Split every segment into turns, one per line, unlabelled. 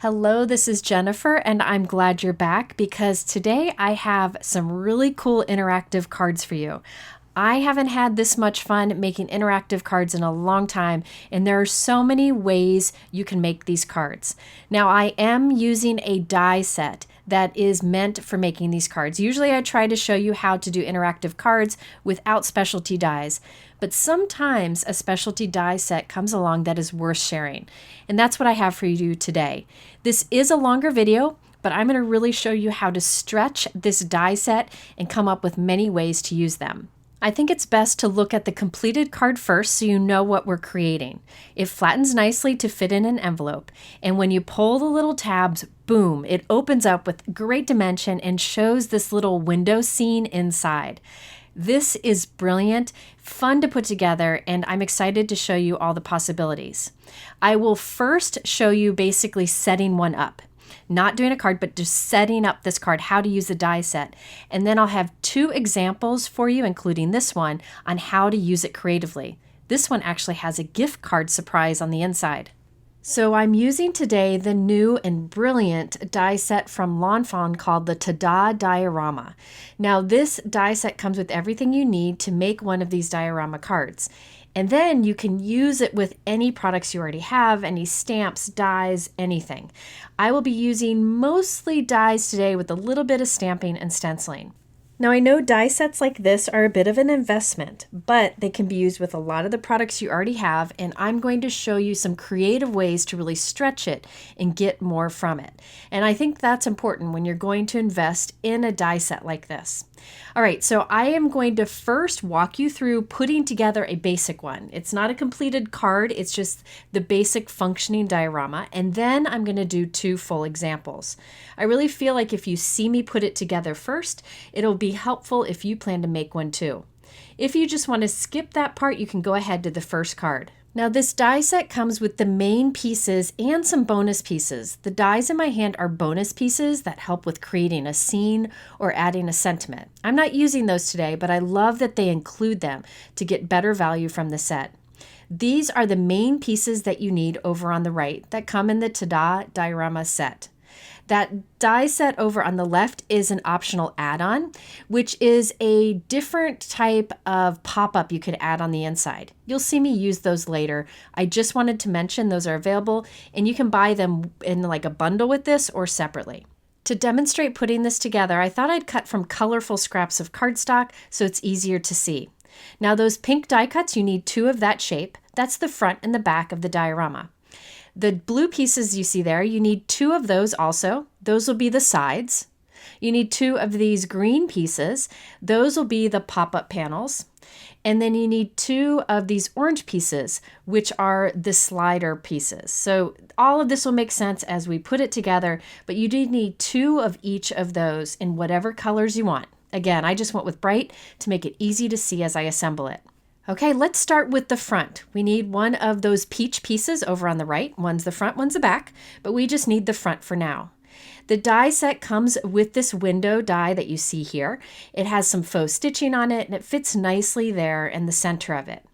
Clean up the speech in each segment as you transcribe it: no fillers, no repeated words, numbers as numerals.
Hello, this is Jennifer, and I'm glad you're back because today I have some really cool interactive cards for you. I haven't had this much fun making interactive cards in a long time, and there are so many ways you can make these cards. Now, I am using a die set that is meant for making these cards. Usually I try to show you how to do interactive cards without specialty dies, but sometimes a specialty die set comes along that is worth sharing. And that's what I have for you today. This is a longer video, but I'm going to really show you how to stretch this die set and come up with many ways to use them. I think it's best to look at the completed card first so you know what we're creating. It flattens nicely to fit in an envelope, and when you pull the little tabs, boom, it opens up with great dimension and shows this little window scene inside. This is brilliant, fun to put together, and I'm excited to show you all the possibilities. I will first show you basically setting one up. Not doing a card, but just setting up this card, how to use the die set. And then I'll have two examples for you, including this one, on how to use it creatively. This one actually has a gift card surprise on the inside. So I'm using today the new and brilliant die set from Fawn called the Ta-Da Diorama. Now this die set comes with everything you need to make one of these diorama cards. And then you can use it with any products you already have, any stamps, dies, anything. I will be using mostly dies today with a little bit of stamping and stenciling. Now I know die sets like this are a bit of an investment, but they can be used with a lot of the products you already have, and I'm going to show you some creative ways to really stretch it and get more from it. And I think that's important when you're going to invest in a die set like this. All right, so I am going to first walk you through putting together a basic one. It's not a completed card, it's just the basic functioning diorama, and then I'm going to do two full examples. I really feel like if you see me put it together first, it'll be helpful if you plan to make one too. If you just want to skip that part, you can go ahead to the first card. Now this die set comes with the main pieces and some bonus pieces. The dies in my hand are bonus pieces that help with creating a scene or adding a sentiment. I'm not using those today, but I love that they include them to get better value from the set. These are the main pieces that you need over on the right that come in the Ta-Da Diorama set. That die set over on the left is an optional add-on, which is a different type of pop-up you could add on the inside. You'll see me use those later. I just wanted to mention those are available, and you can buy them in like a bundle with this or separately. To demonstrate putting this together, I thought I'd cut from colorful scraps of cardstock so it's easier to see. Now those pink die cuts, you need two of that shape. That's the front and the back of the diorama. The blue pieces you see there, you need two of those also. Those will be the sides. You need two of these green pieces. Those will be the pop-up panels. And then you need two of these orange pieces, which are the slider pieces. So all of this will make sense as we put it together, but you do need two of each of those in whatever colors you want. Again, I just went with bright to make it easy to see as I assemble it. Okay, let's start with the front. We need one of those peach pieces over on the right. One's the front, one's the back, but we just need the front for now. The die set comes with this window die that you see here. It has some faux stitching on it, and it fits nicely there in the center of it.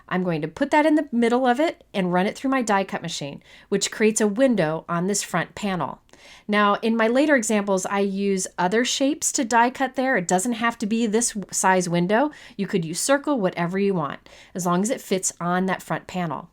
I'm going to put that in the middle of it and run it through my die cut machine, which creates a window on this front panel. Now, in my later examples, I use other shapes to die cut there. It doesn't have to be this size window. You could use circle, whatever you want, as long as it fits on that front panel.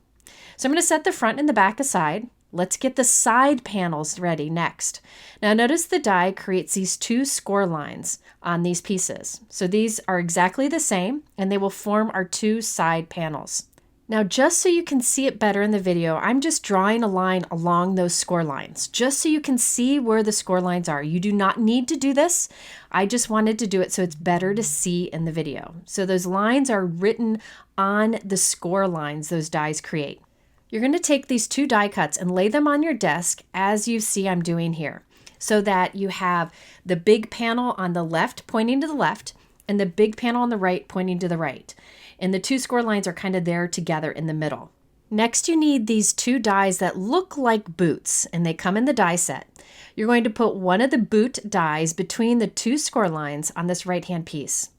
So I'm going to set the front and the back aside. Let's get the side panels ready next. Now notice the die creates these two score lines on these pieces. So these are exactly the same, and they will form our two side panels. Now, just so you can see it better in the video, I'm just drawing a line along those score lines, just so you can see where the score lines are. You do not need to do this. I just wanted to do it so it's better to see in the video. So those lines are written on the score lines those dies create. You're going to take these two die cuts and lay them on your desk as you see I'm doing here, so that you have the big panel on the left pointing to the left and the big panel on the right pointing to the right. And the two score lines are kind of there together in the middle. Next, you need these two dies that look like boots, and they come in the die set. You're going to put one of the boot dies between the two score lines on this right-hand piece.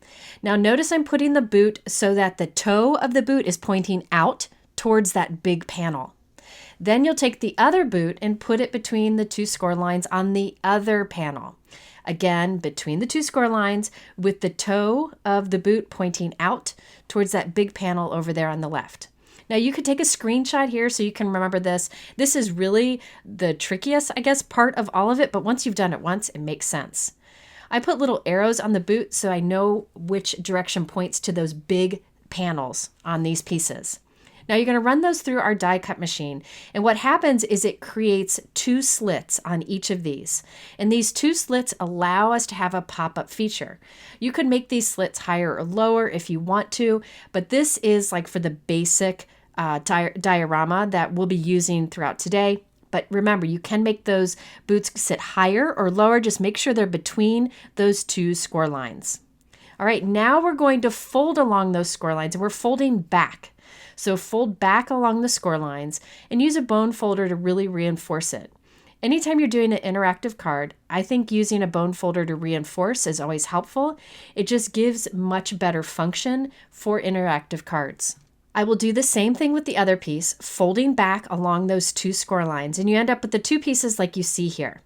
Now notice I'm putting the boot so that the toe of the boot is pointing out towards that big panel. Then you'll take the other boot and put it between the two score lines on the other panel. Again, between the two score lines with the toe of the boot pointing out towards that big panel over there on the left. Now you could take a screenshot here so you can remember this. This is really the trickiest, I guess, part of all of it, but once you've done it once, it makes sense. I put little arrows on the boot so I know which direction points to those big panels on these pieces. Now you're going to run those through our die cut machine, and what happens is it creates two slits on each of these, and these two slits allow us to have a pop-up feature. You could make these slits higher or lower if you want to, but this is like for the basic diorama that we'll be using throughout today. But remember, you can make those boots sit higher or lower. Just make sure they're between those two score lines. All right, now we're going to fold along those score lines, and we're folding back. So fold back along the score lines and use a bone folder to really reinforce it. Anytime you're doing an interactive card, I think using a bone folder to reinforce is always helpful. It just gives much better function for interactive cards. I will do the same thing with the other piece, folding back along those two score lines, and you end up with the two pieces like you see here.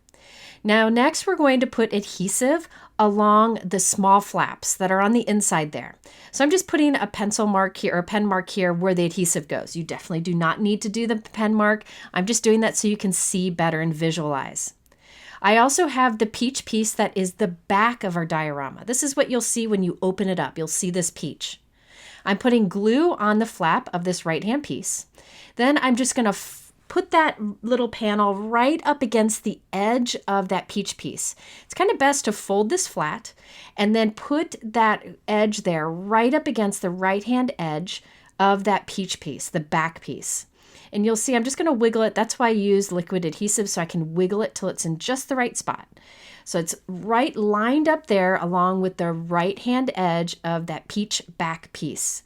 Now next we're going to put adhesive along the small flaps that are on the inside there. So I'm just putting a pencil mark here or a pen mark here where the adhesive goes. You definitely do not need to do the pen mark. I'm just doing that so you can see better and visualize. I also have the peach piece that is the back of our diorama. This is what you'll see when you open it up. You'll see this peach. I'm putting glue on the flap of this right-hand piece. Then I'm just going to put that little panel right up against the edge of that peach piece. It's kind of best to fold this flat and then put that edge there right up against the right-hand edge of that peach piece, the back piece. And you'll see I'm just going to wiggle it. That's why I use liquid adhesive, so I can wiggle it till it's in just the right spot. So it's right lined up there along with the right-hand edge of that peach back piece.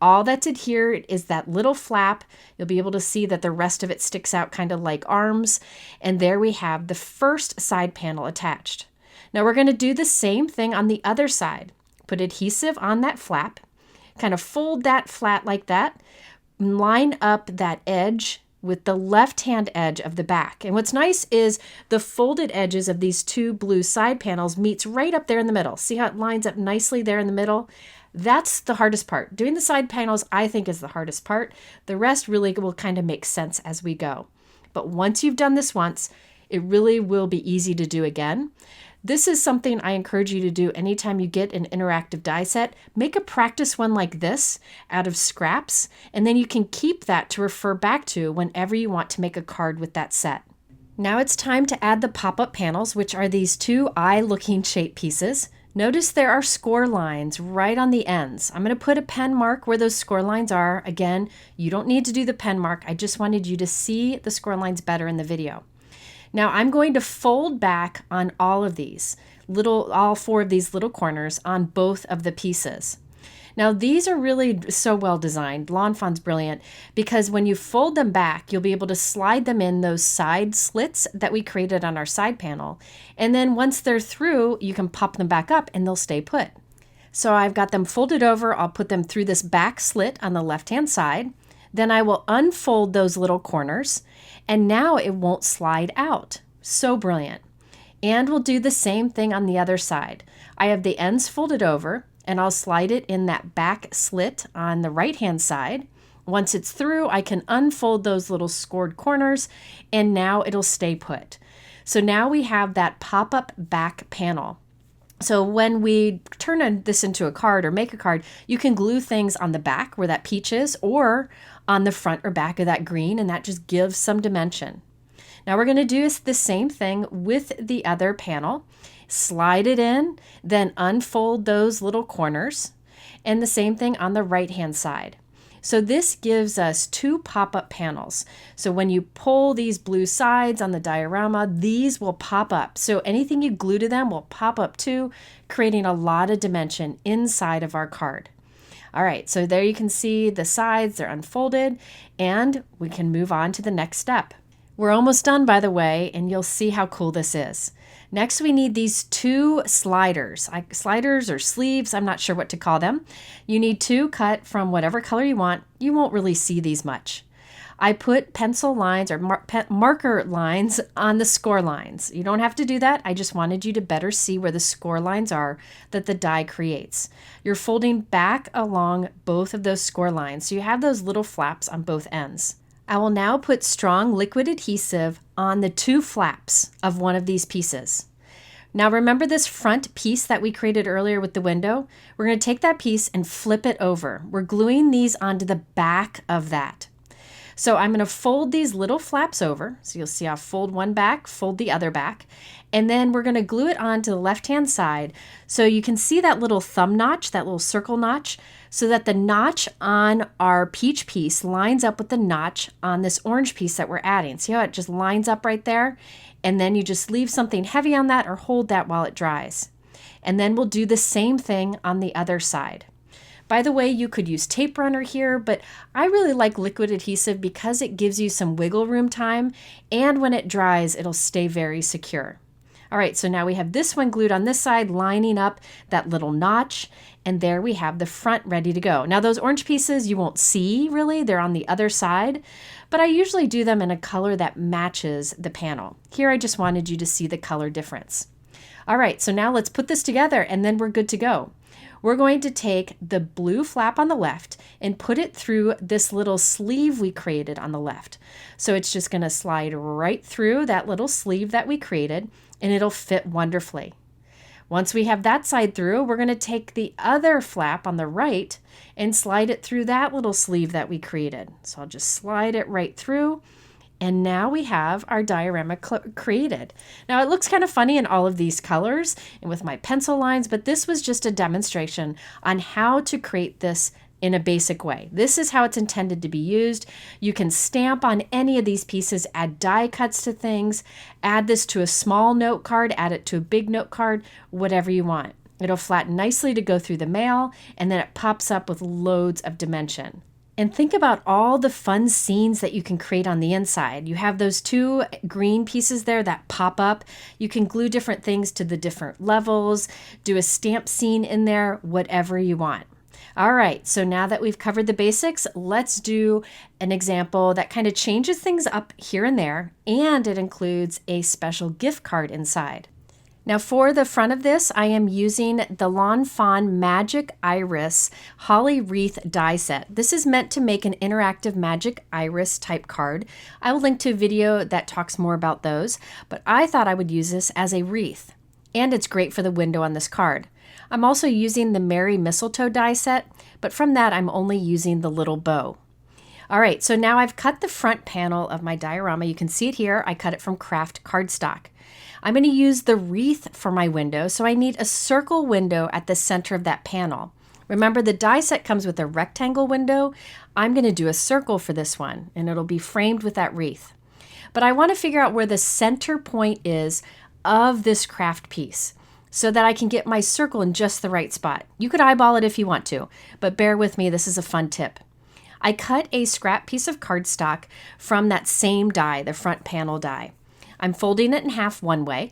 All that's adhered is that little flap. You'll be able to see that the rest of it sticks out kind of like arms. And there we have the first side panel attached. Now we're going to do the same thing on the other side. Put adhesive on that flap, kind of fold that flat like that, line up that edge with the left-hand edge of the back. And what's nice is the folded edges of these two blue side panels meets right up there in the middle. See how it lines up nicely there in the middle? That's the hardest part. Doing the side panels, I think, is the hardest part. The rest really will kind of make sense as we go. But once you've done this once, it really will be easy to do again. This is something I encourage you to do anytime you get an interactive die set. Make a practice one like this out of scraps, and then you can keep that to refer back to whenever you want to make a card with that set. Now it's time to add the pop-up panels, which are these two eye-looking shape pieces. Notice there are score lines right on the ends. I'm going to put a pen mark where those score lines are. Again, you don't need to do the pen mark. I just wanted you to see the score lines better in the video. Now I'm going to fold back on all four of these little corners on both of the pieces. Now these are really so well designed. Lawn Fawn's brilliant because when you fold them back, you'll be able to slide them in those side slits that we created on our side panel. And then once they're through, you can pop them back up and they'll stay put. So I've got them folded over. I'll put them through this back slit on the left-hand side. Then I will unfold those little corners, and now it won't slide out. So brilliant. And we'll do the same thing on the other side. I have the ends folded over, and I'll slide it in that back slit on the right-hand side. Once it's through, I can unfold those little scored corners, and now it'll stay put. So now we have that pop-up back panel. So when we turn this into a card or make a card, you can glue things on the back where that peach is or on the front or back of that green, and that just gives some dimension. Now we're going to do the same thing with the other panel. Slide it in, then unfold those little corners, and the same thing on the right-hand side. So this gives us two pop-up panels. So when you pull these blue sides on the diorama, these will pop up. So anything you glue to them will pop up too, creating a lot of dimension inside of our card. All right, so there you can see the sides, they're unfolded, and we can move on to the next step. We're almost done, by the way, and you'll see how cool this is. Next, we need these two sliders, sliders or sleeves, I'm not sure what to call them. You need two cut from whatever color you want. You won't really see these much. I put pencil lines or marker lines on the score lines. You don't have to do that. I just wanted you to better see where the score lines are that the die creates. You're folding back along both of those score lines, so you have those little flaps on both ends. I will now put strong liquid adhesive on the 2 flaps of one of these pieces. Now remember this front piece that we created earlier with the window? We're going to take that piece and flip it over. We're gluing these onto the back of that. So I'm going to fold these little flaps over. So you'll see I'll fold one back, fold the other back, and then we're going to glue it onto the left-hand side. So you can see that little thumb notch, that little circle notch, so that the notch on our peach piece lines up with the notch on this orange piece that we're adding. See how it just lines up right there? And then you just leave something heavy on that or hold that while it dries. And then we'll do the same thing on the other side. By the way, you could use tape runner here, but I really like liquid adhesive because it gives you some wiggle room time, and when it dries, it'll stay very secure. All right, so now we have this one glued on this side, lining up that little notch, and there we have the front ready to go. Now those orange pieces you won't see really, they're on the other side, but I usually do them in a color that matches the panel. Here I just wanted you to see the color difference. All right, so now let's put this together and then we're good to go. We're going to take the blue flap on the left and put it through this little sleeve we created on the left. So it's just going to slide right through that little sleeve that we created, and it'll fit wonderfully. Once we have that side through, we're going to take the other flap on the right and slide it through that little sleeve that we created. So I'll just slide it right through. And now we have our diorama created. Now it looks kind of funny in all of these colors and with my pencil lines, but this was just a demonstration on how to create this in a basic way. This is how it's intended to be used. You can stamp on any of these pieces, add die cuts to things, add this to a small note card, add it to a big note card, whatever you want. It'll flatten nicely to go through the mail, and then it pops up with loads of dimension. And think about all the fun scenes that you can create on the inside. You have those 2 green pieces there that pop up. You can glue different things to the different levels, do a stamp scene in there, whatever you want. All right, so now that we've covered the basics, let's do an example that kind of changes things up here and there, and it includes a special gift card inside. Now for the front of this, I am using the Fawn Magic Iris Holly Wreath die set. This is meant to make an interactive magic iris type card. I will link to a video that talks more about those, but I thought I would use this as a wreath, and it's great for the window on this card. I'm also using the Merry Mistletoe die set, but from that I'm only using the little bow. All right, so now I've cut the front panel of my diorama. You can see it here. I cut it from craft cardstock. I'm going to use the wreath for my window, so I need a circle window at the center of that panel. Remember, the die set comes with a rectangle window. I'm going to do a circle for this one, and it'll be framed with that wreath. But I want to figure out where the center point is of this craft piece so that I can get my circle in just the right spot. You could eyeball it if you want to, but bear with me, this is a fun tip. I cut a scrap piece of cardstock from that same die, the front panel die. I'm folding it in half one way,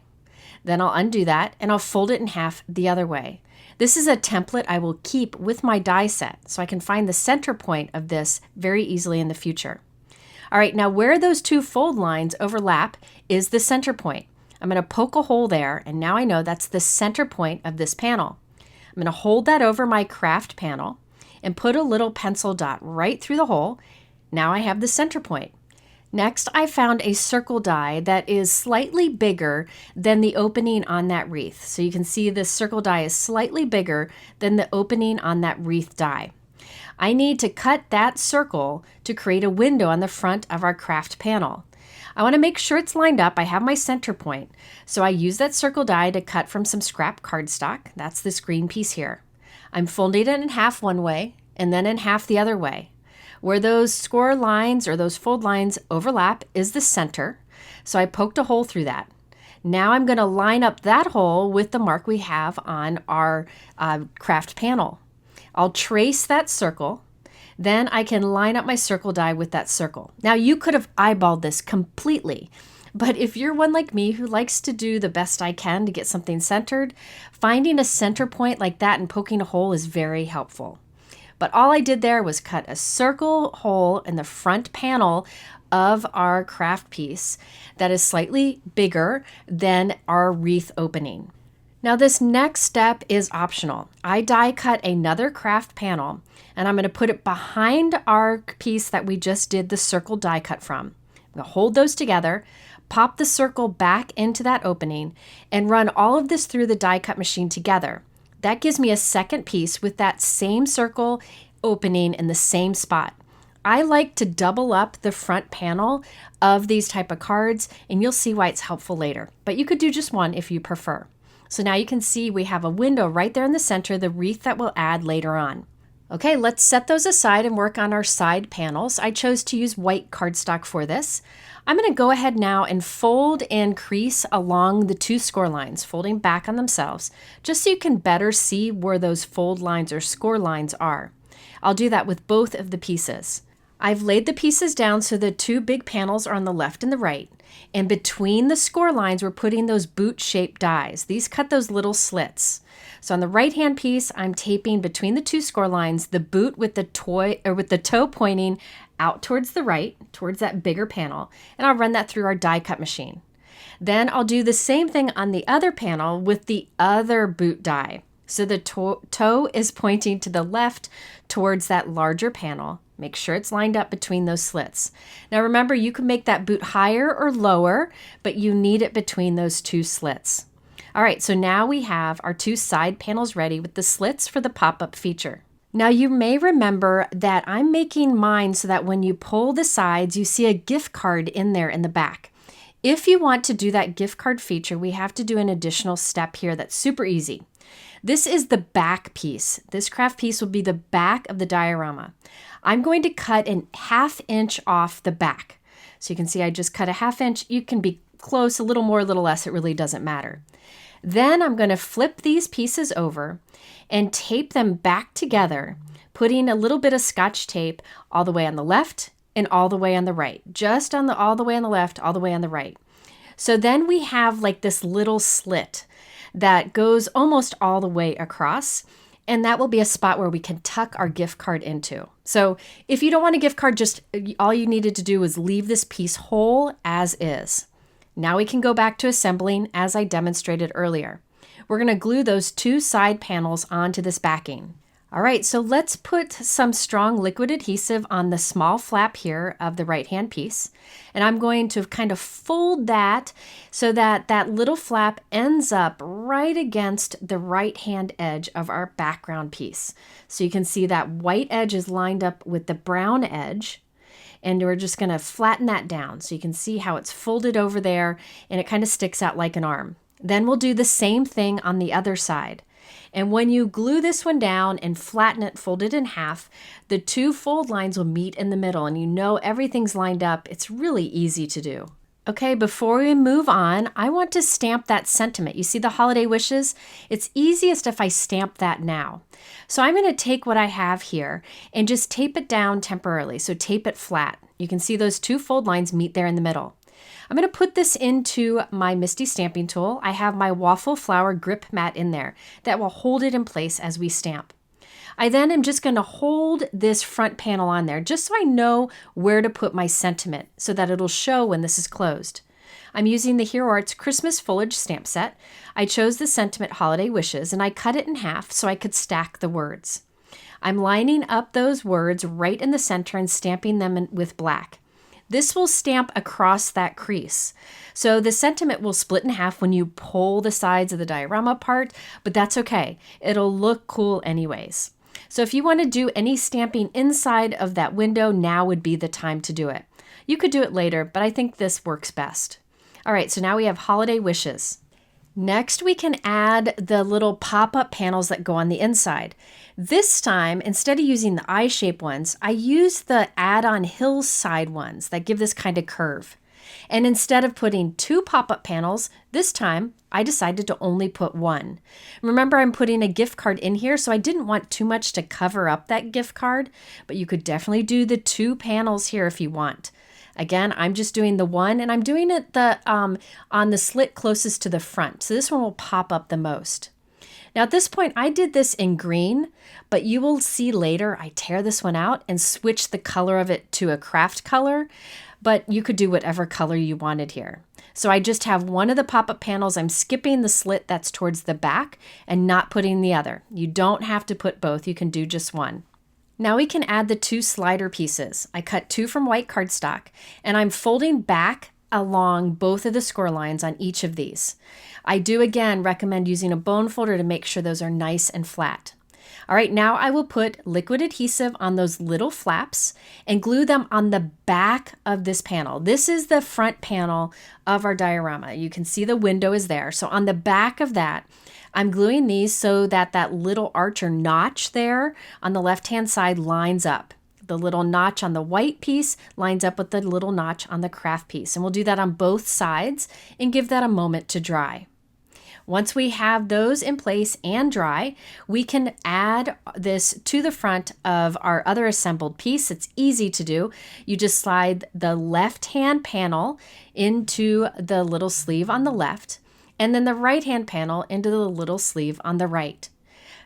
then I'll undo that and I'll fold it in half the other way. This is a template I will keep with my die set so I can find the center point of this very easily in the future. All right, now where those 2 fold lines overlap is the center point. I'm going to poke a hole there, and now I know that's the center point of this panel. I'm going to hold that over my craft panel and put a little pencil dot right through the hole. Now I have the center point. Next, I found a circle die that is slightly bigger than the opening on that wreath. So you can see this circle die is slightly bigger than the opening on that wreath die. I need to cut that circle to create a window on the front of our craft panel. I want to make sure it's lined up. I have my center point. So I use that circle die to cut from some scrap cardstock. That's this green piece here. I'm folding it in half one way and then in half the other way. Where those score lines or those fold lines overlap is the center. So I poked a hole through that. Now I'm going to line up that hole with the mark we have on our craft panel. I'll trace that circle. Then I can line up my circle die with that circle. Now you could have eyeballed this completely, but if you're one like me who likes to do the best I can to get something centered, finding a center point like that and poking a hole is very helpful. But all I did there was cut a circle hole in the front panel of our craft piece that is slightly bigger than our wreath opening. Now this next step is optional. I die cut another craft panel and I'm going to put it behind our piece that we just did the circle die cut from. I'm going to hold those together, pop the circle back into that opening, and run all of this through the die cut machine together. That gives me a second piece with that same circle opening in the same spot. I like to double up the front panel of these type of cards, and you'll see why it's helpful later. But you could do just one if you prefer. So now you can see we have a window right there in the center, the wreath that we'll add later on. Okay, let's set those aside and work on our side panels. I chose to use white cardstock for this. I'm going to go ahead now and fold and crease along the two score lines, folding back on themselves, just so you can better see where those fold lines or score lines are. I'll do that with both of the pieces. I've laid the pieces down so the two big panels are on the left and the right. And between the score lines, we're putting those boot-shaped dies. These cut those little slits. So on the right-hand piece, I'm taping between the two score lines the boot with the toe pointing out towards the right, towards that bigger panel, and I'll run that through our die cut machine. Then I'll do the same thing on the other panel with the other boot die. So the toe is pointing to the left towards that larger panel. Make sure it's lined up between those slits. Now remember, you can make that boot higher or lower, but you need it between those two slits. All right, so now we have our two side panels ready with the slits for the pop-up feature. Now you may remember that I'm making mine so that when you pull the sides, you see a gift card in there in the back. If you want to do that gift card feature, we have to do an additional step here that's super easy. This is the back piece. This craft piece will be the back of the diorama. I'm going to cut a 1/2 inch off the back. So you can see I just cut a 1/2 inch. You can be close, a little more, a little less. It really doesn't matter. Then I'm going to flip these pieces over and tape them back together, putting a little bit of Scotch tape all the way on the left and all the way on the right. Just on all the way on the left, all the way on the right. So then we have like this little slit that goes almost all the way across. And that will be a spot where we can tuck our gift card into. So if you don't want a gift card, just all you needed to do was leave this piece whole as is. Now we can go back to assembling as I demonstrated earlier. We're going to glue those two side panels onto this backing. All right, so let's put some strong liquid adhesive on the small flap here of the right-hand piece. And I'm going to kind of fold that so that that little flap ends up right against the right-hand edge of our background piece. So you can see that white edge is lined up with the brown edge. And we're just going to flatten that down so you can see how it's folded over there and it kind of sticks out like an arm. Then we'll do the same thing on the other side. And when you glue this one down and flatten it, fold it in half, the two fold lines will meet in the middle and you know everything's lined up. It's really easy to do. Okay, before we move on, I want to stamp that sentiment. You see the holiday wishes? It's easiest if I stamp that now. So I'm going to take what I have here and just tape it down temporarily. So tape it flat. You can see those two fold lines meet there in the middle. I'm going to put this into my MISTI stamping tool. I have my Waffle flower grip mat in there that will hold it in place as we stamp. I then am just going to hold this front panel on there just so I know where to put my sentiment so that it'll show when this is closed. I'm using the Hero Arts Christmas Foliage stamp set. I chose the sentiment Holiday Wishes and I cut it in half so I could stack the words. I'm lining up those words right in the center and stamping them with black. This will stamp across that crease. So the sentiment will split in half when you pull the sides of the diorama apart, but that's okay. It'll look cool anyways. So if you want to do any stamping inside of that window, now would be the time to do it. You could do it later, but I think this works best. All right, so now we have Holiday Wishes. Next, we can add the little pop-up panels that go on the inside. This time, instead of using the eye-shaped ones, I used the add-on Hillside ones that give this kind of curve. And instead of putting two pop-up panels, this time I decided to only put one. Remember, I'm putting a gift card in here, so I didn't want too much to cover up that gift card, but you could definitely do the two panels here if you want. Again, I'm just doing the one, and I'm doing it on the slit closest to the front, so this one will pop up the most. Now at this point, I did this in green, but you will see later I tear this one out and switch the color of it to a craft color, but you could do whatever color you wanted here. So I just have one of the pop-up panels. I'm skipping the slit that's towards the back and not putting the other. You don't have to put both. You can do just one. Now we can add the 2 slider pieces. I cut 2 from white cardstock, and I'm folding back along both of the score lines on each of these. I do again recommend using a bone folder to make sure those are nice and flat. All right, now I will put liquid adhesive on those little flaps and glue them on the back of this panel. This is the front panel of our diorama. You can see the window is there. So on the back of that, I'm gluing these so that that little arch or notch there on the left-hand side lines up. The little notch on the white piece lines up with the little notch on the craft piece. And we'll do that on both sides and give that a moment to dry. Once we have those in place and dry, we can add this to the front of our other assembled piece. It's easy to do. You just slide the left-hand panel into the little sleeve on the left, and then the right-hand panel into the little sleeve on the right.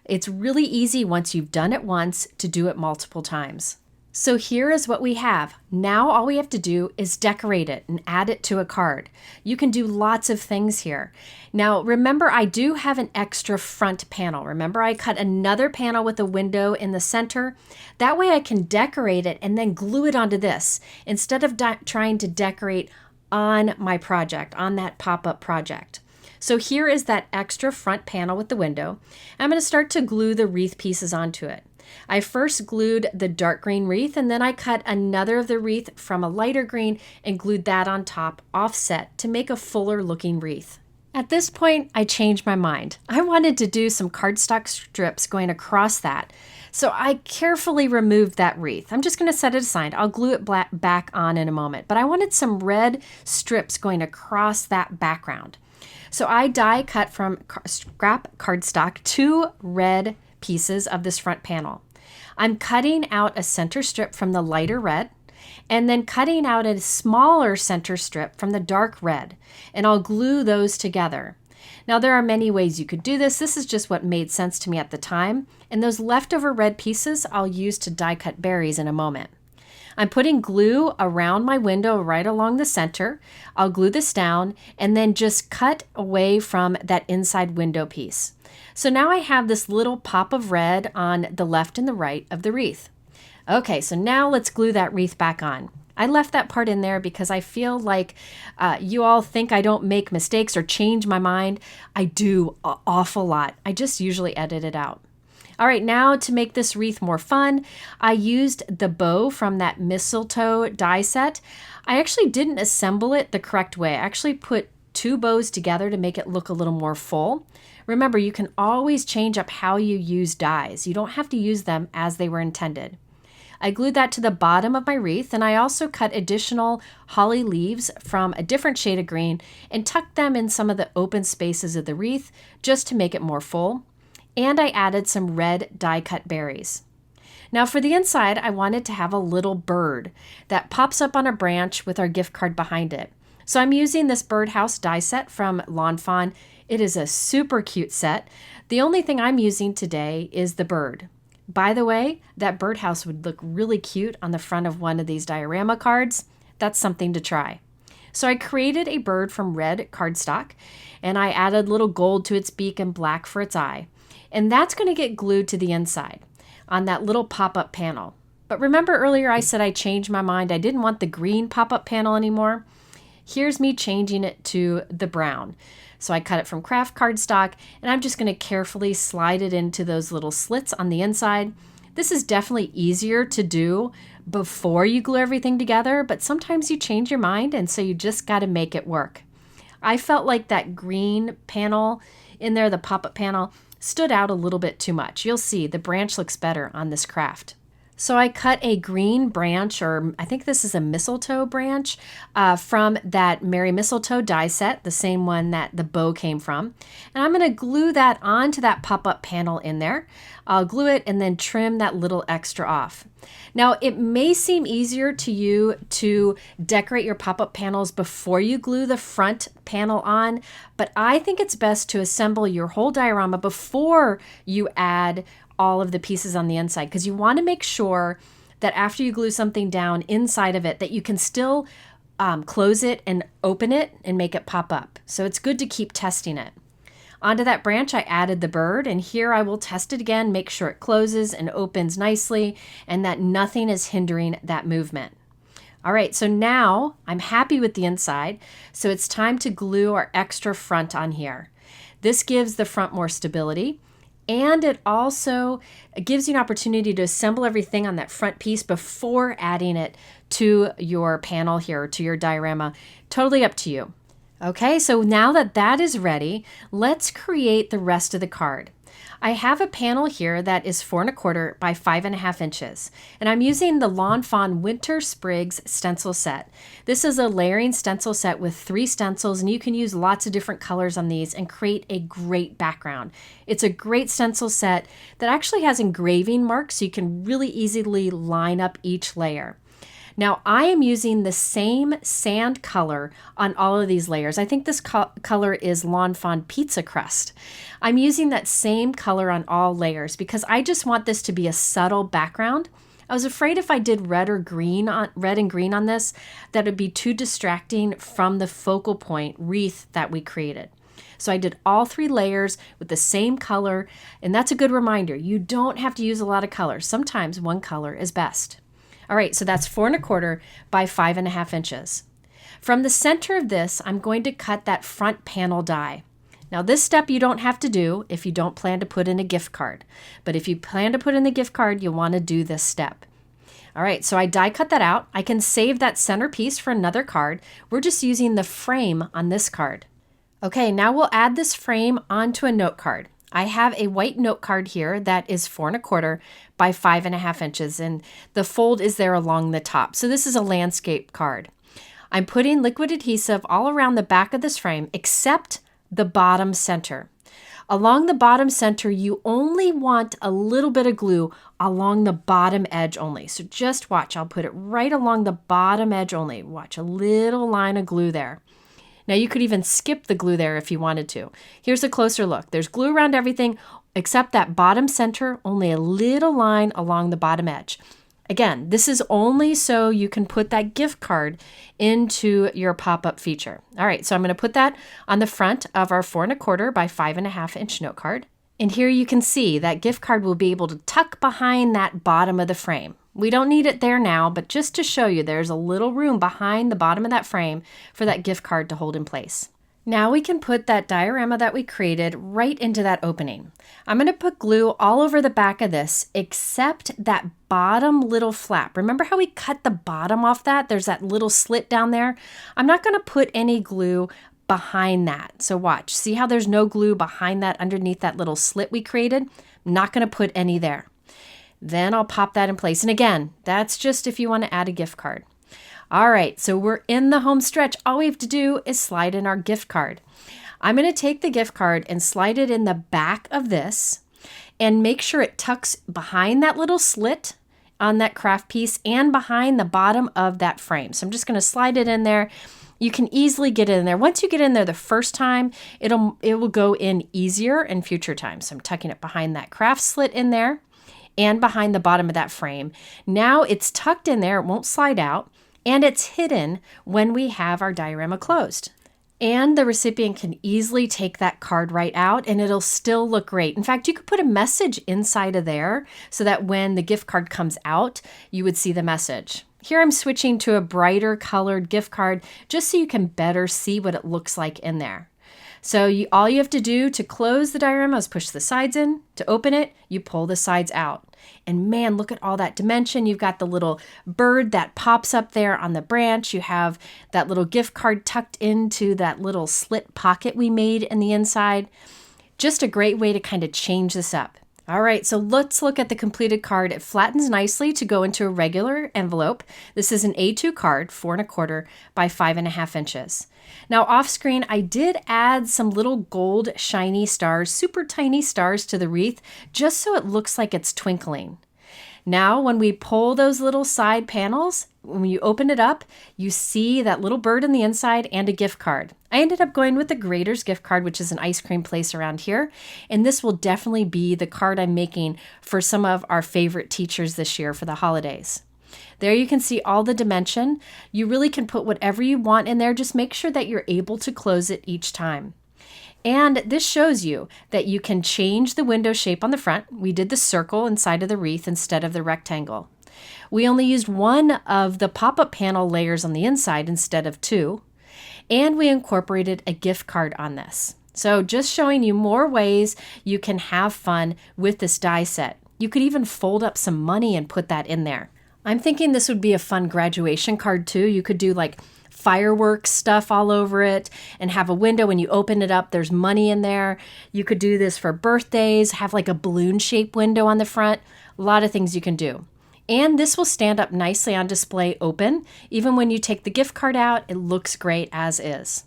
It's really easy once you've done it once to do it multiple times. So here is what we have. Now all we have to do is decorate it and add it to a card. You can do lots of things here. Now remember, I do have an extra front panel. Remember, I cut another panel with a window in the center. That way I can decorate it and then glue it onto this instead of trying to decorate on my project, on that pop-up project. So here is that extra front panel with the window. I'm going to start to glue the wreath pieces onto it. I first glued the dark green wreath, and then I cut another of the wreath from a lighter green and glued that on top offset to make a fuller looking wreath. At this point, I changed my mind. I wanted to do some cardstock strips going across that. So I carefully removed that wreath. I'm just going to set it aside. I'll glue it back on in a moment, but I wanted some red strips going across that background. So I die cut from scrap cardstock 2 red pieces of this front panel. I'm cutting out a center strip from the lighter red and then cutting out a smaller center strip from the dark red, and I'll glue those together. Now there are many ways you could do this. This is just what made sense to me at the time, and those leftover red pieces I'll use to die cut berries in a moment. I'm putting glue around my window right along the center. I'll glue this down and then just cut away from that inside window piece. So now I have this little pop of red on the left and the right of the wreath. Okay, so now let's glue that wreath back on. I left that part in there because I feel like you all think I don't make mistakes or change my mind. I do an awful lot. I just usually edit it out. All right, now to make this wreath more fun, I used the bow from that Mistletoe die set. I actually didn't assemble it the correct way. I actually put 2 bows together to make it look a little more full. Remember, you can always change up how you use dies. You don't have to use them as they were intended. I glued that to the bottom of my wreath, and I also cut additional holly leaves from a different shade of green and tucked them in some of the open spaces of the wreath just to make it more full. And I added some red die cut berries. Now for the inside, I wanted to have a little bird that pops up on a branch with our gift card behind it. So I'm using this Birdhouse die set from Fawn. It is a super cute set. The only thing I'm using today is the bird. By the way, that birdhouse would look really cute on the front of one of these diorama cards. That's something to try. So I created a bird from red cardstock, and I added little gold to its beak and black for its eye. And that's going to get glued to the inside on that little pop-up panel. But remember earlier I said I changed my mind. I didn't want the green pop-up panel anymore. Here's me changing it to the brown. So I cut it from craft cardstock, and I'm just going to carefully slide it into those little slits on the inside. This is definitely easier to do before you glue everything together, but sometimes you change your mind, and so you just got to make it work. I felt like that green panel in there, the pop-up panel, stood out a little bit too much. You'll see the branch looks better on this craft. So I cut a green branch, or I think this is a mistletoe branch, from that Merry Mistletoe die set, the same one that the bow came from. And I'm going to glue that onto that pop-up panel in there. I'll glue it and then trim that little extra off. Now, it may seem easier to you to decorate your pop-up panels before you glue the front panel on, but I think it's best to assemble your whole diorama before you add all of the pieces on the inside, because you want to make sure that after you glue something down inside of it that you can still close it and open it and make it pop up. So it's good to keep testing it. Onto that branch I added the bird, and here I will test it again, make sure it closes and opens nicely and that nothing is hindering that movement. All right, so now I'm happy with the inside, so it's time to glue our extra front on here. This gives the front more stability, and it also gives you an opportunity to assemble everything on that front piece before adding it to your panel here, to your diorama. Totally up to you. Okay, so now that that is ready, let's create the rest of the card. I have a panel here that is 4 1/4 by 5.5 inches, and I'm using the Lawn Fawn Winter Sprigs stencil set. This is a layering stencil set with 3 stencils, and you can use lots of different colors on these and create a great background. It's a great stencil set that actually has engraving marks, so you can really easily line up each layer. Now, I am using the same sand color on all of these layers. I think this color is Lawn Fawn Pizza Crust. I'm using that same color on all layers because I just want this to be a subtle background. I was afraid if I did red and green on this, that it'd be too distracting from the focal point wreath that we created. So I did all 3 layers with the same color, and that's a good reminder. You don't have to use a lot of colors. Sometimes one color is best. All right, so that's 4 1/4 by 5.5 inches. From the center of this, I'm going to cut that front panel die. Now this step you don't have to do if you don't plan to put in a gift card, but if you plan to put in the gift card, you'll want to do this step. All right, so I die cut that out. I can save that center piece for another card. We're just using the frame on this card. Okay, now we'll add this frame onto a note card. I have a white note card here that is 4 1/4 by 5.5 inches, and the fold is there along the top. So this is a landscape card. I'm putting liquid adhesive all around the back of this frame except the bottom center. Along the bottom center, you only want a little bit of glue along the bottom edge only. So just watch, I'll put it right along the bottom edge only. Watch, a little line of glue there. Now you could even skip the glue there if you wanted to. Here's a closer look. There's glue around everything except that bottom center, only a little line along the bottom edge. Again, this is only so you can put that gift card into your pop-up feature. All right, so I'm going to put that on the front of our 4 1/4 by 5.5 inch note card. And here you can see that gift card will be able to tuck behind that bottom of the frame. We don't need it there now, but just to show you, there's a little room behind the bottom of that frame for that gift card to hold in place. Now we can put that diorama that we created right into that opening. I'm going to put glue all over the back of this except that bottom little flap. Remember how we cut the bottom off that? There's that little slit down there. I'm not going to put any glue behind that. So watch, see how there's no glue behind that underneath that little slit we created? I'm not going to put any there. Then I'll pop that in place. And again, that's just if you want to add a gift card. All right, so we're in the home stretch. All we have to do is slide in our gift card. I'm going to take the gift card and slide it in the back of this and make sure it tucks behind that little slit on that craft piece and behind the bottom of that frame. So I'm just going to slide it in there. You can easily get it in there. Once you get in there the first time, it will go in easier in future times. So I'm tucking it behind that craft slit in there and behind the bottom of that frame. Now it's tucked in there, it won't slide out, and it's hidden when we have our diorama closed. And the recipient can easily take that card right out and it'll still look great. In fact, you could put a message inside of there so that when the gift card comes out, you would see the message. Here I'm switching to a brighter colored gift card just so you can better see what it looks like in there. So all you have to do to close the diorama is push the sides in. To open it, you pull the sides out. And man, look at all that dimension. You've got the little bird that pops up there on the branch. You have that little gift card tucked into that little slit pocket we made in the inside. Just a great way to kind of change this up. All right, so let's look at the completed card. It flattens nicely to go into a regular envelope. This is an A2 card, 4¼ by 5½ inches. Now off screen, I did add some little gold shiny stars, super tiny stars to the wreath, just so it looks like it's twinkling. Now, when we pull those little side panels, when you open it up, you see that little bird in the inside and a gift card. I ended up going with the Grader's gift card, which is an ice cream place around here. And this will definitely be the card I'm making for some of our favorite teachers this year for the holidays. There you can see all the dimension. You really can put whatever you want in there. Just make sure that you're able to close it each time. And this shows you that you can change the window shape on the front. We did the circle inside of the wreath instead of the rectangle. We only used one of the pop-up panel layers on the inside instead of two. And we incorporated a gift card on this. So just showing you more ways you can have fun with this die set. You could even fold up some money and put that in there. I'm thinking this would be a fun graduation card too. You could do like fireworks stuff all over it and have a window. When you open it up, there's money in there. You could do this for birthdays, have like a balloon shaped window on the front. A lot of things you can do. And this will stand up nicely on display open. Even when you take the gift card out, it looks great as is.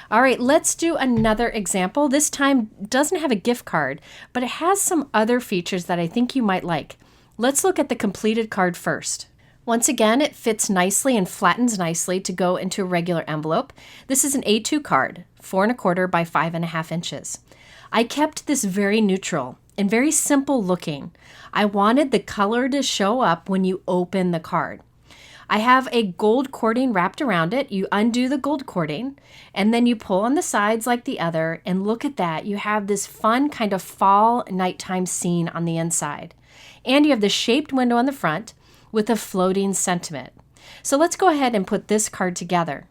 All right, let's do another example. This time doesn't have a gift card, but it has some other features that I think you might like. Let's look at the completed card first. Once again, it fits nicely and flattens nicely to go into a regular envelope. This is an A2 card, 4¼ by 5½ inches. I kept this very neutral and very simple looking. I wanted the color to show up when you open the card. I have a gold cording wrapped around it. You undo the gold cording and then you pull on the sides like the other, and look at that. You have this fun kind of fall nighttime scene on the inside. And you have the shaped window on the front with a floating sentiment. So let's go ahead and put this card together.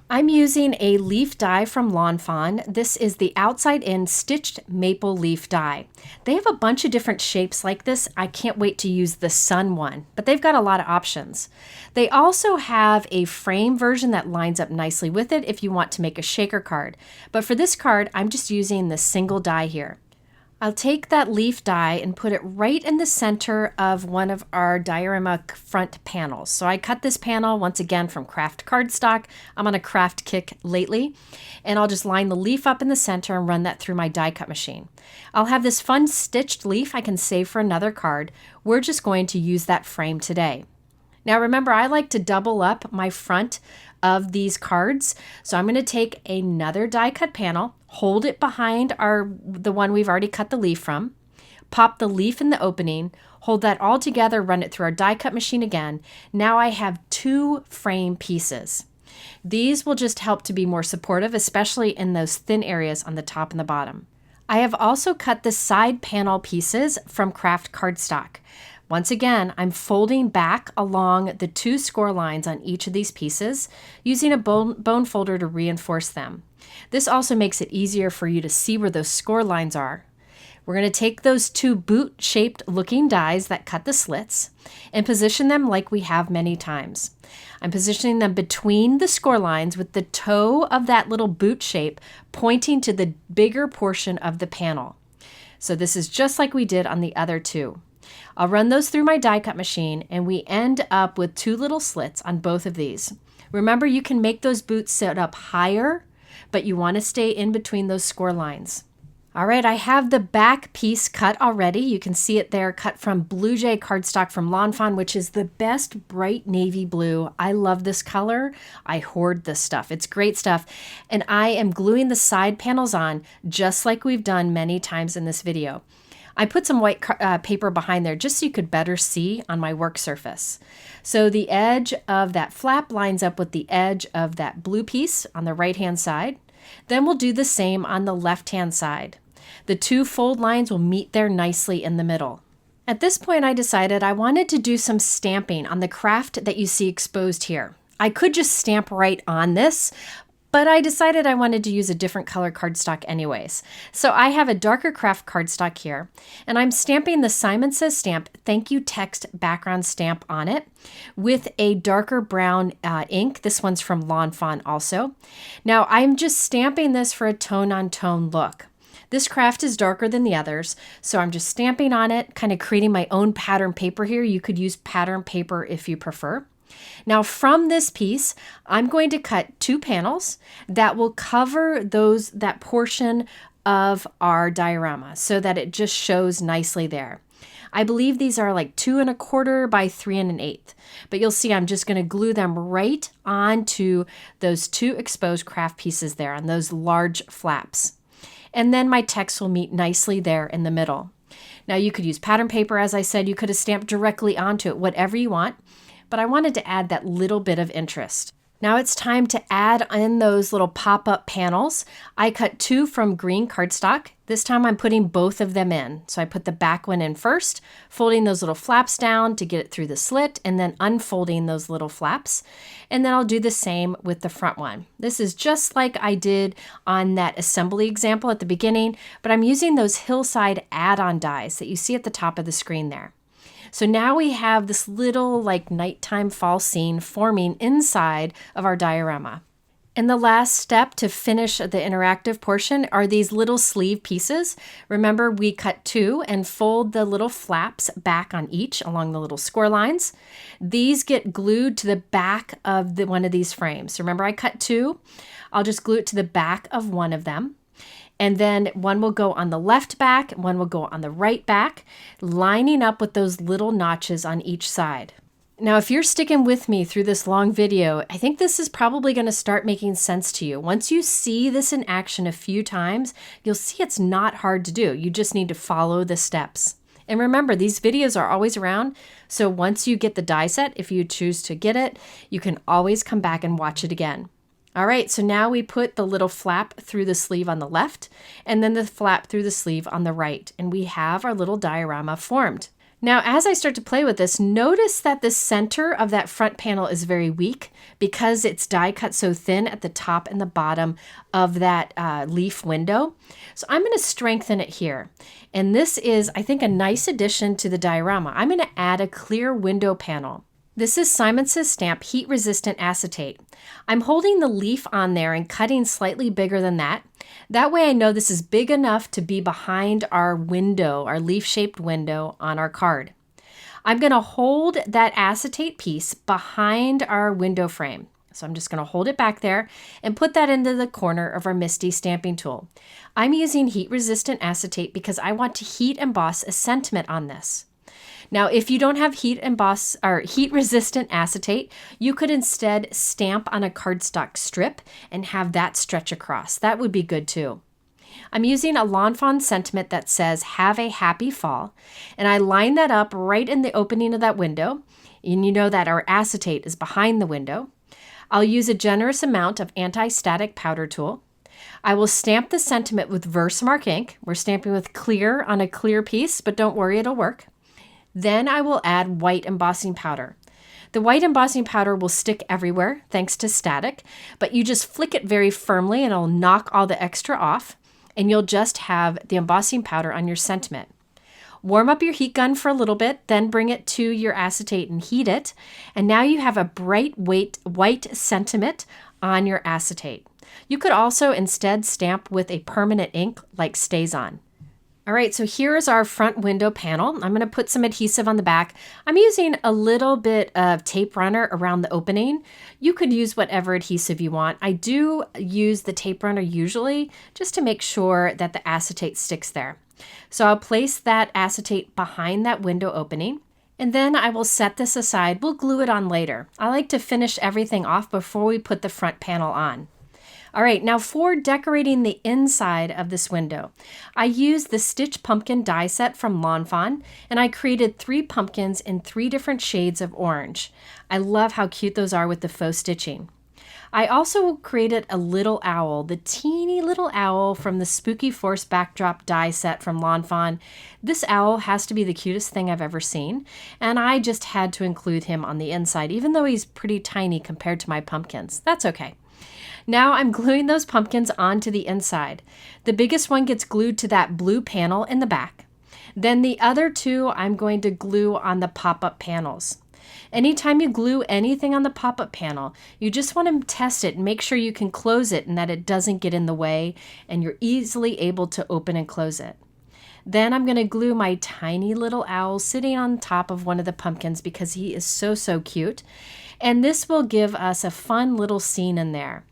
I'm using a leaf die from Fawn. This is the outside in stitched maple leaf die. They have a bunch of different shapes like this. I can't wait to use the sun one, but they've got a lot of options. They also have a frame version that lines up nicely with it if you want to make a shaker card. But for this card, I'm just using the single die here. I'll take that leaf die and put it right in the center of one of our diorama front panels. So I cut this panel once again from craft cardstock. I'm on a craft kick lately, and I'll just line the leaf up in the center and run that through my die cut machine. I'll have this fun stitched leaf I can save for another card. We're just going to use that frame today. Now remember, I like to double up my front of these cards. So I'm going to take another die cut panel, hold it behind the one we've already cut the leaf from, pop the leaf in the opening, hold that all together, run it through our die cut machine again. Now I have two frame pieces. These will just help to be more supportive, especially in those thin areas on the top and the bottom. I have also cut the side panel pieces from craft cardstock. Once again, I'm folding back along the two score lines on each of these pieces, using a bone folder to reinforce them. This also makes it easier for you to see where those score lines are. We're going to take those two boot-shaped looking dies that cut the slits and position them like we have many times. I'm positioning them between the score lines with the toe of that little boot shape pointing to the bigger portion of the panel. So this is just like we did on the other two. I'll run those through my die cut machine, and we end up with two little slits on both of these. Remember, you can make those boots sit up higher, but you want to stay in between those score lines. All right, I have the back piece cut already. You can see it there, cut from Blue Jay cardstock from Fawn, which is the best bright navy blue. I love this color. I hoard this stuff. It's great stuff. And I am gluing the side panels on just like we've done many times in this video. I put some white paper behind there just so you could better see on my work surface. So the edge of that flap lines up with the edge of that blue piece on the right-hand side. Then we'll do the same on the left-hand side. The two fold lines will meet there nicely in the middle. At this point, I decided I wanted to do some stamping on the craft that you see exposed here. I could just stamp right on this, but I decided I wanted to use a different color cardstock anyways. So I have a darker craft cardstock here, and I'm stamping the Simon Says stamp Thank You Text background stamp on it with a darker brown ink. This one's from Fawn also. Now I'm just stamping this for a tone-on-tone look. This craft is darker than the others, so I'm just stamping on it, kind of creating my own pattern paper here. You could use pattern paper if you prefer. Now from this piece, I'm going to cut 2 panels that will cover that portion of our diorama so that it just shows nicely there. I believe these are like 2 1/4 by 3 1/8, but you'll see I'm just going to glue them right onto those 2 exposed craft pieces there on those large flaps. And then my text will meet nicely there in the middle. Now you could use pattern paper, as I said, you could have stamped directly onto it, whatever you want, but I wanted to add that little bit of interest. Now it's time to add in those little pop-up panels. I cut 2 from green cardstock. This time I'm putting both of them in. So I put the back one in first, folding those little flaps down to get it through the slit, and then unfolding those little flaps. And then I'll do the same with the front one. This is just like I did on that assembly example at the beginning, but I'm using those Hillside add-on dies that you see at the top of the screen there. So now we have this little like nighttime fall scene forming inside of our diorama. And the last step to finish the interactive portion are these little sleeve pieces. Remember, we cut 2 and fold the little flaps back on each along the little score lines. These get glued to the back of one of these frames. Remember, I cut 2. I'll just glue it to the back of one of them. And then one will go on the left back, one will go on the right back, lining up with those little notches on each side. Now, if you're sticking with me through this long video, I think this is probably going to start making sense to you. Once you see this in action a few times, you'll see it's not hard to do. You just need to follow the steps. And remember, these videos are always around, so once you get the die set, if you choose to get it, you can always come back and watch it again. All right, so now we put the little flap through the sleeve on the left and then the flap through the sleeve on the right, and we have our little diorama formed. Now, as I start to play with this, notice that the center of that front panel is very weak because it's die cut so thin at the top and the bottom of that leaf window. So I'm going to strengthen it here. And this is, I think, a nice addition to the diorama. I'm going to add a clear window panel. This is Simon Says Stamp Heat Resistant Acetate. I'm holding the leaf on there and cutting slightly bigger than that. That way I know this is big enough to be behind our window, our leaf-shaped window on our card. I'm going to hold that acetate piece behind our window frame. So I'm just going to hold it back there and put that into the corner of our MISTI stamping tool. I'm using heat resistant acetate because I want to heat emboss a sentiment on this. Now, if you don't have heat resistant acetate, you could instead stamp on a cardstock strip and have that stretch across. That would be good too. I'm using a Lawn Fawn sentiment that says, "Have a happy fall," and I line that up right in the opening of that window. And you know that our acetate is behind the window. I'll use a generous amount of anti-static powder tool. I will stamp the sentiment with Versamark ink. We're stamping with clear on a clear piece, but don't worry, it'll work. Then I will add white embossing powder. The white embossing powder will stick everywhere thanks to static, but you just flick it very firmly and it'll knock all the extra off, and you'll just have the embossing powder on your sentiment. Warm up your heat gun for a little bit, then bring it to your acetate and heat it, and now you have a bright white sentiment on your acetate. You could also instead stamp with a permanent ink like StazOn. All right, so here is our front window panel. I'm going to put some adhesive on the back. I'm using a little bit of tape runner around the opening. You could use whatever adhesive you want. I do use the tape runner usually just to make sure that the acetate sticks there. So I'll place that acetate behind that window opening, and then I will set this aside. We'll glue it on later. I like to finish everything off before we put the front panel on. All right, now for decorating the inside of this window, I used the Stitch Pumpkin die set from Lawn Fawn, and I created 3 pumpkins in 3 different shades of orange. I love how cute those are with the faux stitching. I also created a little owl, the teeny little owl from the Spooky Force backdrop die set from Lawn Fawn. This owl has to be the cutest thing I've ever seen, and I just had to include him on the inside, even though he's pretty tiny compared to my pumpkins. That's okay. Now I'm gluing those pumpkins onto the inside. The biggest one gets glued to that blue panel in the back. Then the other 2 I'm going to glue on the pop-up panels. Anytime you glue anything on the pop-up panel, you just want to test it and make sure you can close it and that it doesn't get in the way and you're easily able to open and close it. Then I'm going to glue my tiny little owl sitting on top of one of the pumpkins because he is so cute. And this will give us a fun little scene in there.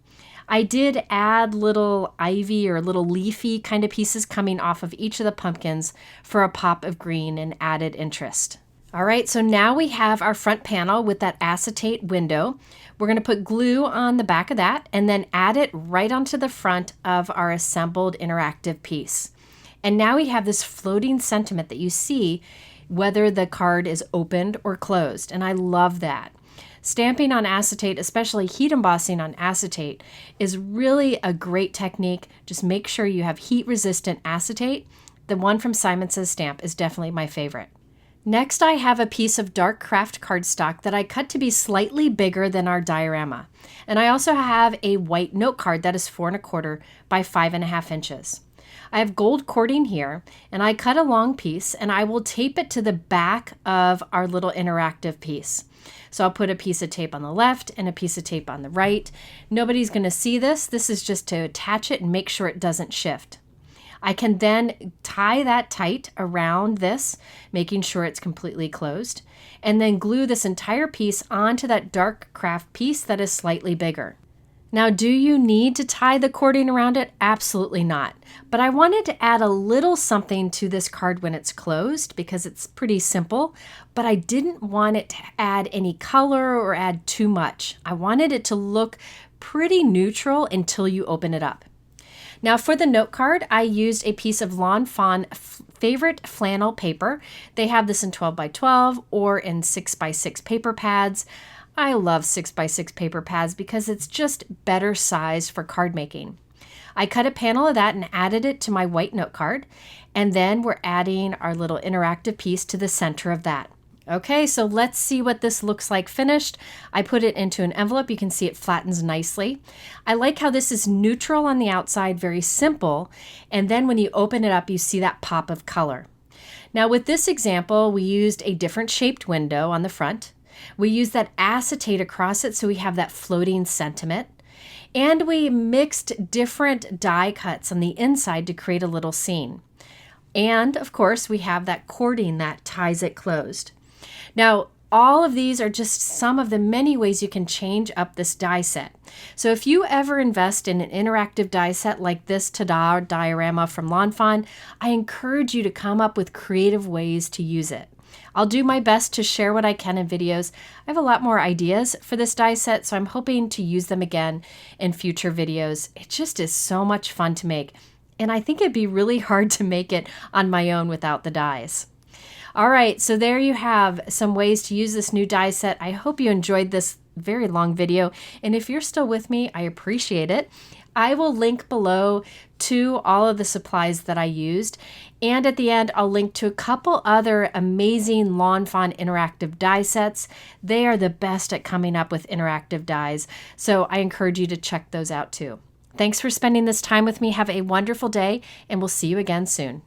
I did add little ivy or little leafy kind of pieces coming off of each of the pumpkins for a pop of green and added interest. All right, so now we have our front panel with that acetate window. We're going to put glue on the back of that and then add it right onto the front of our assembled interactive piece. And now we have this floating sentiment that you see whether the card is opened or closed, and I love that. Stamping on acetate, especially heat embossing on acetate, is really a great technique. Just make sure you have heat-resistant acetate. The one from Simon Says Stamp is definitely my favorite. Next, I have a piece of dark craft cardstock that I cut to be slightly bigger than our diorama. And I also have a white note card that is 4 1/4 by 5.5 inches. I have gold cording here, and I cut a long piece, and I will tape it to the back of our little interactive piece. So I'll put a piece of tape on the left and a piece of tape on the right. Nobody's going to see this. This is just to attach it and make sure it doesn't shift. I can then tie that tight around this, making sure it's completely closed, and then glue this entire piece onto that dark craft piece that is slightly bigger. Now, do you need to tie the cording around it? Absolutely not. But I wanted to add a little something to this card when it's closed because it's pretty simple, but I didn't want it to add any color or add too much. I wanted it to look pretty neutral until you open it up. Now for the note card, I used a piece of Fawn favorite flannel paper. They have this in 12 by 12 or in 6 by 6 paper pads. I love 6 by 6 paper pads because it's just better size for card making. I cut a panel of that and added it to my white note card, and then we're adding our little interactive piece to the center of that. Okay, so let's see what this looks like finished. I put it into an envelope. You can see it flattens nicely. I like how this is neutral on the outside, very simple, and then when you open it up, you see that pop of color. Now with this example, we used a different shaped window on the front. We used that acetate across it so we have that floating sentiment. And we mixed different die cuts on the inside to create a little scene. And of course, we have that cording that ties it closed. Now, all of these are just some of the many ways you can change up this die set. So if you ever invest in an interactive die set like this Ta-Da diorama from Fawn, I encourage you to come up with creative ways to use it. I'll do my best to share what I can in videos. I have a lot more ideas for this die set, so I'm hoping to use them again in future videos. It just is so much fun to make, and I think it'd be really hard to make it on my own without the dies. All right, so there you have some ways to use this new die set. I hope you enjoyed this very long video, and if you're still with me, I appreciate it. I will link below to all of the supplies that I used, and at the end I'll link to a couple other amazing Fawn interactive die sets. They are the best at coming up with interactive dies, so I encourage you to check those out too. Thanks for spending this time with me. Have a wonderful day, and we'll see you again soon.